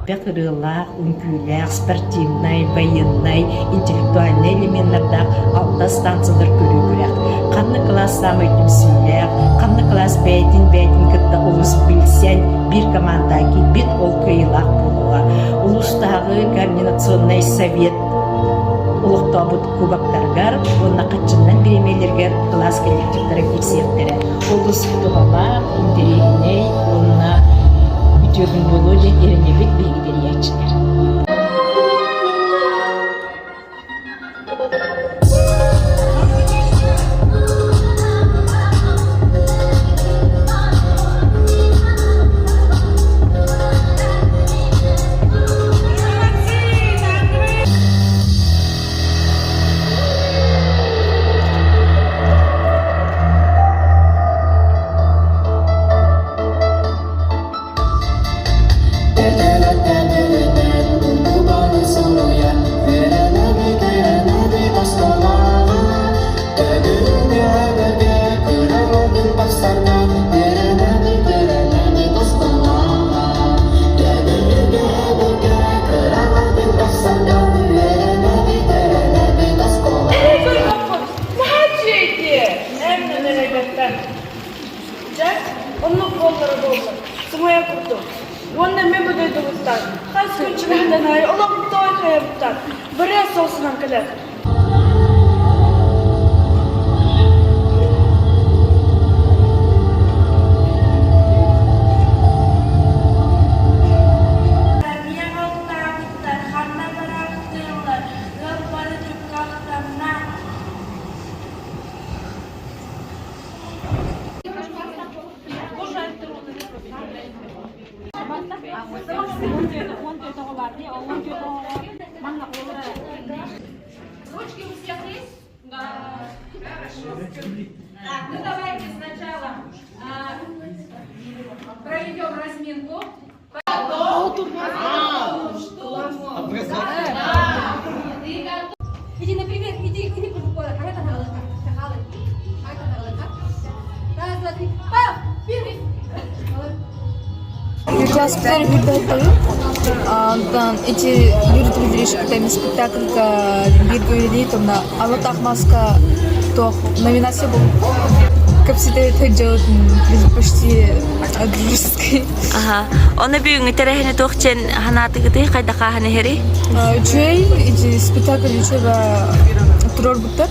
Бәкірілақ, үңкіләқ, спортивный, военный, интеллектуальный элементтарда алта станциялар көрі көрек. Қанны класс самый түмсіләқ, қанны класс бәйтін кітті ұлыс білсен, бір командаки бит ол кыйлақ болуға. Улыстағы координационный совет ұлықта бұд кубактарғар, онна қатшыннан беремелергер класс коллективтары кексеттері. Улыс тұғалақ, интерегіней, онна бүтөбін болу де ерінебек бейгідері ячынар. Онда мен бұдайды бұстан. Қаз күнші мәңден айы, олақ бұтты ой қая бұттан. Бірі соғысынан кілер. Ручки у всех есть? Да. Хорошо. Так, ну давайте сначала проведем разминку. Иди, например, иди по приколу. А это галка. Раз, два, три. Первый. Участвовали в эти юридические решения спектаклька бир көйлейт, онда Алатақ маска тоқ номинация был. Капситы тәджелетін біз почти дружеский. Ага. Оны бүйіңі тәрәхіне тоқчен ханаты кіті қайдақа ханы хері? Үчей, эти спектакль үчейба тұрор бұттар.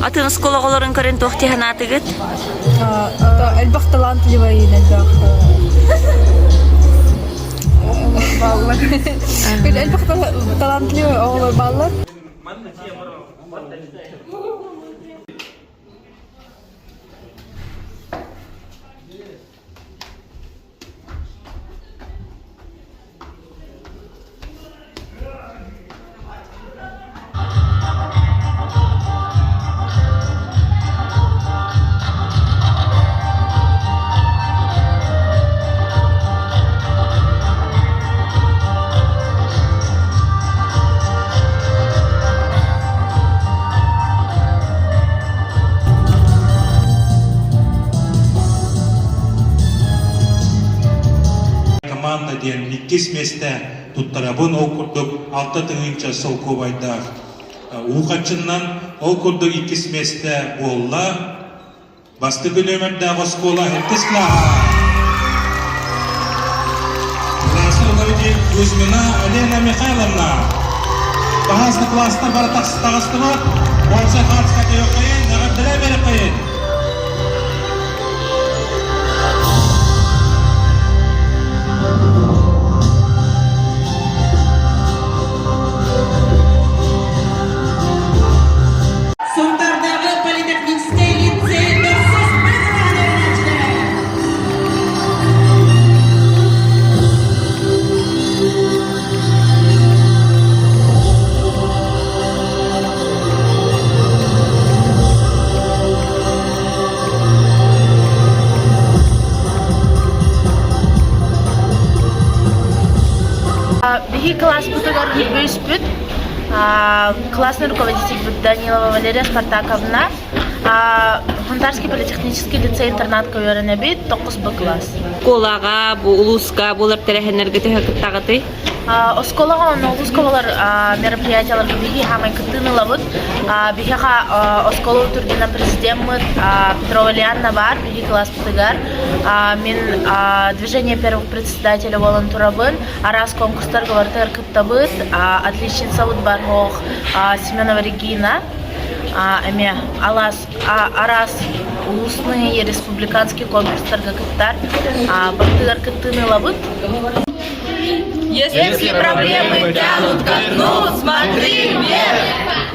Атыңыз қолағыларын көрін тоқти ханаты кіт? Әлбақ талантливый, әлбақ баллар. Әлбақ талантливый оғылар баллар. Команда ден иккес месте туттарабын окурдук 6 тыгынча сыл кубайда уқачыннан окурдук иккес месте болла бастыгы нөмірдегі скола хеттесклаха классы оларыден Кузьмина Алена Михайловна бағазды класста бара тағысты бар болса қатысқа тегі қайын нағырдыра бері қайын. Биги класс бутагар бөспүт. Классный руководитель Данилова Валерия Спартаковна. Хунтарский политехнический лицей-интернат көйөренебит 9 класс. Колага, бу улуска, булар терехенерге тегактагыты. Осколага он улускалар мероприятиялар биги хамай кытынылабыт. Бихаха осколу турдина президент Петрова Лианна бар, биги класс пытыгар. Мен движение первых председателей волонтерабын, арас конкурстар гавартер кыттабыт, отличница вот бархох Семенова Регина. Эме арас улусный республиканский конкурстарга кыттар, бартыгар кытынылабыт. Если проблемы тянут ко дну, смотри вверх.